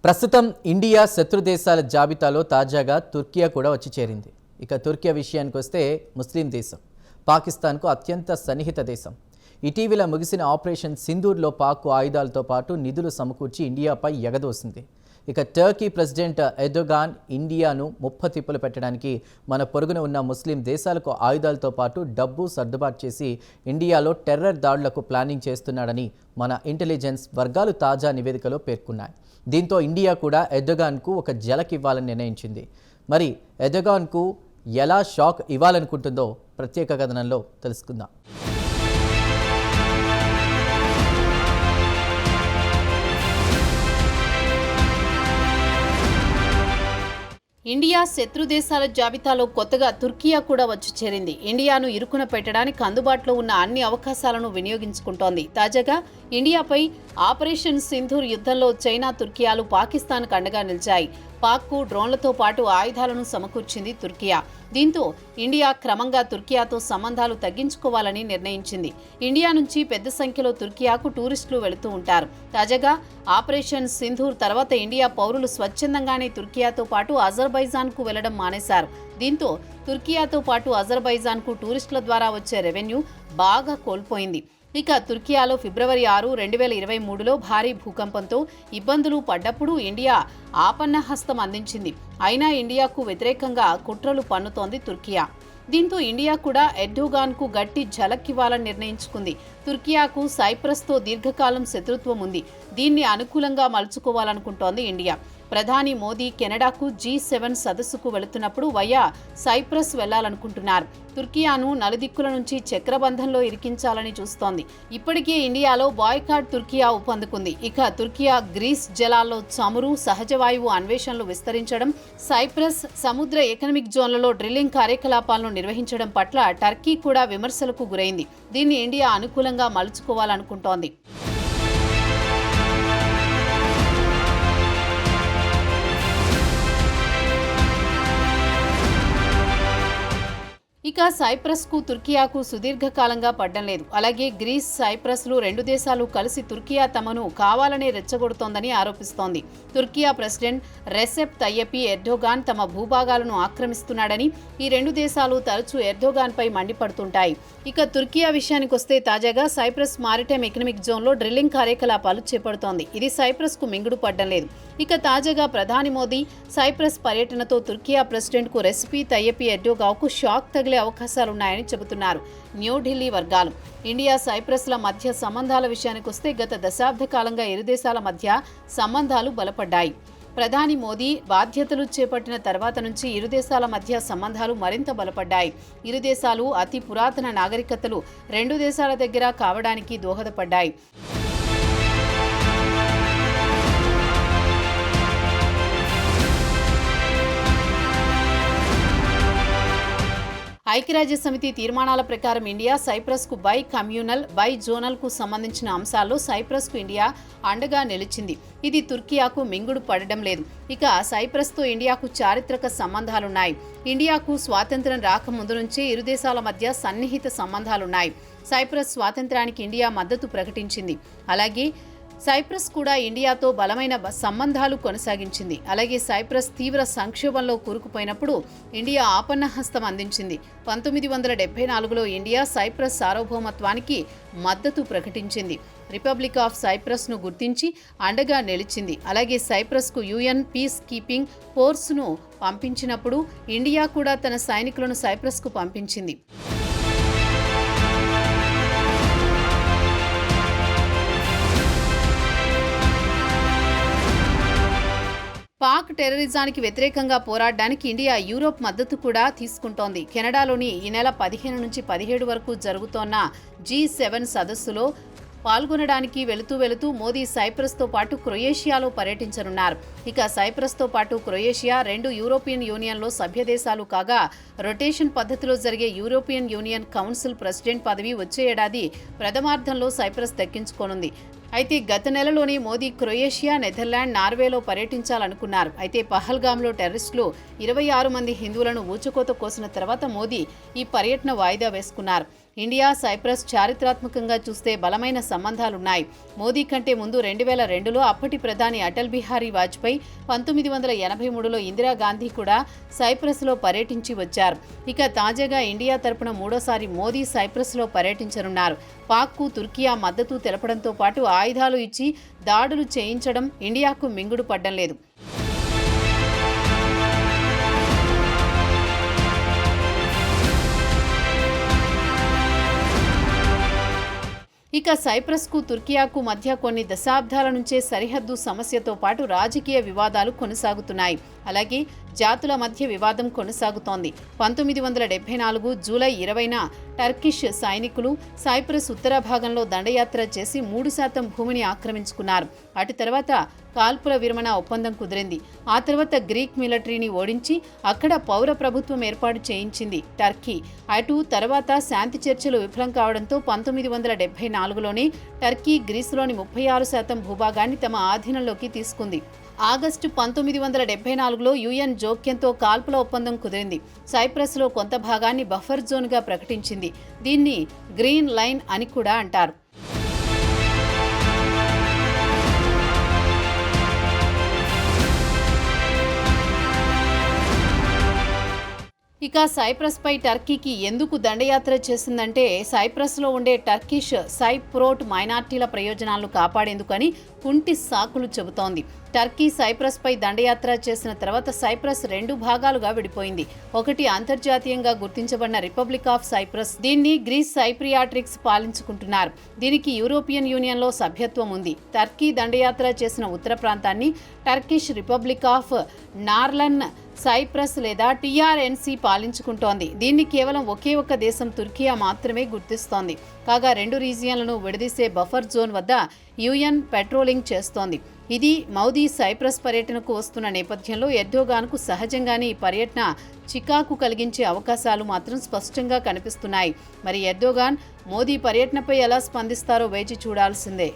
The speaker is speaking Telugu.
ప్రస్తుతం ఇండియా శత్రు దేశాల జాబితాలో తాజాగా తుర్కియా కూడా వచ్చి చేరింది. ఇక తుర్కియా విషయానికి వస్తే ముస్లిం దేశం, పాకిస్తాన్కు అత్యంత సన్నిహిత దేశం. ఇటీవల ముగిసిన ఆపరేషన్ సింధూర్లో పాక్ ఆయుధాలతో పాటు నిధులు సమకూర్చి ఇండియాపై ఎగదోసింది. ఇక టర్కీ ప్రెసిడెంట్ ఎర్డోగాన్ ఇండియాను ముప్పతిప్పులు పెట్టడానికి మన పొరుగున ఉన్న ముస్లిం దేశాలకు ఆయుధాలతో పాటు డబ్బు సర్దుబాటు చేసి ఇండియాలో టెర్రర్ దాడులకు ప్లానింగ్ చేస్తున్నాడని మన ఇంటెలిజెన్స్ వర్గాలు తాజా నివేదికలో పేర్కొన్నాయి. దీంతో ఇండియా కూడా ఎర్డోగాన్కు ఒక ఝలక్ ఇవ్వాలని నిర్ణయించింది. మరి ఎర్డోగాన్కు ఎలా షాక్ ఇవ్వాలనుకుంటుందో ప్రత్యేక కథనంలో తెలుసుకుందాం. ఇండియా శత్రు దేశాల జాబితాలో కొత్తగా తుర్కియా కూడా వచ్చి చేరింది. ఇండియాను ఇరుకున పెట్టడానికి అందుబాటులో ఉన్న అన్ని అవకాశాలను వినియోగించుకుంటోంది. తాజాగా ఇండియాపై ఆపరేషన్ సింధూర్ యుద్ధంలో చైనా, తుర్కియాలు పాకిస్తాన్కు అండగా నిలిచాయి. పాక్కు డ్రోన్లతో పాటు ఆయుధాలను సమకూర్చింది తుర్కియా. దీంతో ఇండియా క్రమంగా తుర్కియాతో సంబంధాలు తగ్గించుకోవాలని నిర్ణయించింది. ఇండియా నుంచి పెద్ద సంఖ్యలో తుర్కియాకు టూరిస్టులు వెళుతూ ఉంటారు. తాజాగా ఆపరేషన్ సింధూర్ తర్వాత ఇండియా పౌరులు స్వచ్ఛందంగానే తుర్కియాతో పాటు అజర్బైజాన్కు వెళ్లడం మానేశారు. దీంతో తుర్కియాతో పాటు అజర్బైజాన్కు టూరిస్టుల ద్వారా వచ్చే రెవెన్యూ బాగా కోల్పోయింది. ఇక తుర్కియాలో ఫిబ్రవరి 6, 2023లో భారీ భూకంపంతో ఇబ్బందులు పడ్డప్పుడు ఇండియా ఆపన్నహస్తం అందించింది. అయినా ఇండియాకు వ్యతిరేకంగా కుట్రలు పన్నుతోంది తుర్కియా. దీంతో ఇండియా కూడా ఎర్డోగాన్కు గట్టి ఝలక్ ఇవ్వాలని నిర్ణయించుకుంది. తుర్కియాకు సైప్రస్తో దీర్ఘకాలం శత్రుత్వం ఉంది. దీన్ని అనుకూలంగా మలుచుకోవాలనుకుంటోంది ఇండియా. ప్రధాని మోదీ కెనడాకు G7 సదస్సుకు వెళుతున్నప్పుడు వయా సైప్రస్ వెళ్లాలనుకుంటున్నారు. తుర్కియాను నలుదిక్కుల నుంచి చక్రబంధంలో ఇరికించాలని చూస్తోంది. ఇప్పటికే ఇండియాలో బాయ్కాట్ తుర్కియా ఊపందుకుంది. ఇక తుర్కియా గ్రీస్ జలాల్లో చమురు, సహజ వాయువు అన్వేషణలు విస్తరించడం, సైప్రస్ సముద్ర ఎకనామిక్ జోన్లలో డ్రిల్లింగ్ కార్యకలాపాలను నిర్వహించడం పట్ల టర్కీ కూడా విమర్శలకు గురైంది. దీన్ని ఇండియా అనుకూలంగా మలుచుకోవాలనుకుంటోంది. ఇక సైప్రస్కు తుర్కియాకు సుదీర్ఘకాలంగా పడ్డం లేదు. అలాగే గ్రీస్, సైప్రస్లు రెండు దేశాలు కలిసి తుర్కియా తమను కావాలనే రెచ్చగొడుతోందని ఆరోపిస్తోంది. Turkiye president Recep Tayyip Erdogan తమ భూభాగాలను ఆక్రమిస్తున్నాడని ఈ రెండు దేశాలు తరచూ ఎర్డోగాన్పై మండిపడుతుంటాయి. ఇక తుర్కియా విషయానికి వస్తే తాజాగా సైప్రస్ మారిటైమ్ ఎకనామిక్ జోన్లో డ్రిల్లింగ్ కార్యకలాపాలు చేపడుతోంది. ఇది సైప్రస్కు మింగుడు పడ్డం లేదు. ఇక తాజాగా ప్రధాని మోదీ సైప్రస్ పర్యటనతో తుర్కియా ప్రెసిడెంట్కు రెసిపీ తయ్యప్ ఎర్డోగాన్కు షాక్ తగిలే అవకాశాలున్నాయని చెబుతున్నారు న్యూఢిల్లీ వర్గాలు. ఇండియా, సైప్రస్ల మధ్య సంబంధాల విషయానికి వస్తే గత దశాబ్ద కాలంగా ఇరు దేశాల మధ్య సంబంధాలు బలపడ్డాయి. ప్రధాని మోదీ బాధ్యతలు చేపట్టిన తర్వాత నుంచి ఇరు దేశాల మధ్య సంబంధాలు మరింత బలపడ్డాయి. ఇరు దేశాలు అతి పురాతన నాగరికతలు రెండు దేశాల దగ్గర కావడానికి దోహదపడ్డాయి. ఐక్యరాజ్య సమితి తీర్మానాల ప్రకారం ఇండియా సైప్రస్కు బై కమ్యూనల్, బై జోనల్కు సంబంధించిన అంశాల్లో సైప్రస్కు ఇండియా అండగా నిలిచింది. ఇది తుర్కియాకు మింగుడు పడడం లేదు. ఇక సైప్రస్తో ఇండియాకు చారిత్రక సంబంధాలున్నాయి. ఇండియాకు స్వాతంత్ర్యం రాకముందు నుంచే ఇరు దేశాల మధ్య సన్నిహిత సంబంధాలున్నాయి. సైప్రస్ స్వాతంత్ర్యానికి ఇండియా మద్దతు ప్రకటించింది. అలాగే సైప్రస్ కూడా ఇండియాతో బలమైన సంబంధాలు కొనసాగించింది. అలాగే సైప్రస్ తీవ్ర సంక్షోభంలో కూరుకుపోయినప్పుడు ఇండియా ఆపన్నహస్తం అందించింది. 1974లో ఇండియా సైప్రస్ సార్వభౌమత్వానికి మద్దతు ప్రకటించింది. రిపబ్లిక్ ఆఫ్ సైప్రస్ను గుర్తించి అండగా నిలిచింది. అలాగే సైప్రస్కు UN పీస్ కీపింగ్ ఫోర్స్ను పంపించినప్పుడు ఇండియా కూడా తన సైనికులను సైప్రస్కు పంపించింది. పాక్ టెర్రరిజానికి వ్యతిరేకంగా పోరాడడానికి ఇండియా, యూరోప్ మద్దతు కూడా తీసుకుంటోంది. కెనడాలోని ఈ నెల 15 నుంచి 17 వరకు జరుగుతోన్న G7 సదస్సులో పాల్గొనడానికి వెళుతూ మోదీ సైప్రస్తో పాటు క్రొయేషియాలో పర్యటించనున్నారు. ఇక సైప్రస్తో పాటు క్రొయేషియా రెండు యూరోపియన్ యూనియన్లో సభ్య దేశాలు కాగా రొటేషన్ పద్ధతిలో జరిగే యూరోపియన్ యూనియన్ కౌన్సిల్ ప్రెసిడెంట్ పదవి వచ్చే ఏడాది ప్రథమార్థంలో సైప్రస్ దక్కించుకోనుంది. అయితే గత నెలలోనే మోదీ క్రొయేషియా, నెదర్లాండ్, నార్వేలో పర్యటించాలనుకున్నారు. అయితే పహల్గామ్లో టెర్రరిస్టులు 26 మంది హిందువులను ఊచకోత కోసిన తర్వాత మోదీ ఈ పర్యటన వాయిదా వేసుకున్నారు. ఇండియా సైప్రస్ చారిత్రాత్మకంగా చూస్తే బలమైన సంబంధాలున్నాయి. మోదీ కంటే ముందు 2002లో అప్పటి ప్రధాని అటల్ బిహారీ వాజ్పేయి, 1983లో ఇందిరాగాంధీ కూడా సైప్రస్లో పర్యటించి వచ్చారు. ఇక తాజాగా ఇండియా తరపున మూడోసారి మోదీ సైప్రస్లో పర్యటించనున్నారు. పాక్కు తుర్కియా మద్దతు తెలపడంతో పాటు ఆయుధాలు ఇచ్చి దాడులు చేయించడం ఇండియాకు మింగుడు పడ్డం లేదు. ఇక సైప్రస్కు తుర్కియాకు మధ్య కొన్ని దశాబ్దాల నుంచే సరిహద్దు సమస్యతో పాటు రాజకీయ వివాదాలు కొనసాగుతున్నాయి. అలాగే జాతుల మధ్య వివాదం కొనసాగుతోంది. 1974 జూలై 20న టర్కిష్ సైనికులు సైప్రస్ ఉత్తర భాగంలో దండయాత్ర చేసి 3% భూమిని ఆక్రమించుకున్నారు. అటు తర్వాత కాల్పుల విరమణ ఒప్పందం కుదిరింది. ఆ తర్వాత గ్రీక్ మిలిటరీని ఓడించి అక్కడ పౌర ప్రభుత్వం ఏర్పాటు చేయించింది టర్కీ. అటు తర్వాత శాంతి చర్చలు విఫలం కావడంతో 1974లోనే టర్కీ గ్రీసులోని 36% భూభాగాన్ని తమ ఆధీనంలోకి తీసుకుంది. ఆగస్టు 1974లో యుఎన్ జోక్యంతో కాల్పుల ఒప్పందం కుదిరింది. సైప్రస్లో కొంత భాగాన్ని బఫర్ జోన్గా ప్రకటించింది. దీన్ని గ్రీన్ లైన్ అని కూడా అంటారు. ఇక సైప్రస్పై టర్కీకి ఎందుకు దండయాత్ర చేసిందంటే సైప్రస్లో ఉండే టర్కిష్ సైప్రోట్ మైనార్టీల ప్రయోజనాలను కాపాడేందుకని కుంటి సాకులు చెబుతోంది. టర్కీ సైప్రస్పై దండయాత్ర చేసిన తర్వాత సైప్రస్ 2 భాగాలుగా విడిపోయింది. ఒకటి అంతర్జాతీయంగా గుర్తించబడిన రిపబ్లిక్ ఆఫ్ సైప్రస్. దీన్ని గ్రీస్ సైప్రియాట్రిక్స్ పాలించుకుంటున్నారు. దీనికి యూరోపియన్ యూనియన్లో సభ్యత్వం ఉంది. టర్కీ దండయాత్ర చేసిన ఉత్తర ప్రాంతాన్ని టర్కిష్ రిపబ్లిక్ ఆఫ్ నార్లన్ సైప్రస్ లేదా టీఆర్ఎన్సీ పాలించుకుంటోంది. దీన్ని కేవలం ఒకే ఒక్క దేశం తుర్కియా మాత్రమే గుర్తిస్తోంది. కాగా 2 రీజియన్లను విడదీసే బఫర్ జోన్ వద్ద యుఎన్ పెట్రోలింగ్ చేస్తోంది. ఇది మోదీ సైప్రస్ పర్యటనకు వస్తున్న నేపథ్యంలో ఎర్డోగాన్కు సహజంగానే ఈ పర్యటన చికాకు కలిగించే అవకాశాలు మాత్రం స్పష్టంగా కనిపిస్తున్నాయి. మరి ఎర్డోగాన్ మోదీ పర్యటనపై ఎలా స్పందిస్తారో వేచి చూడాల్సిందే.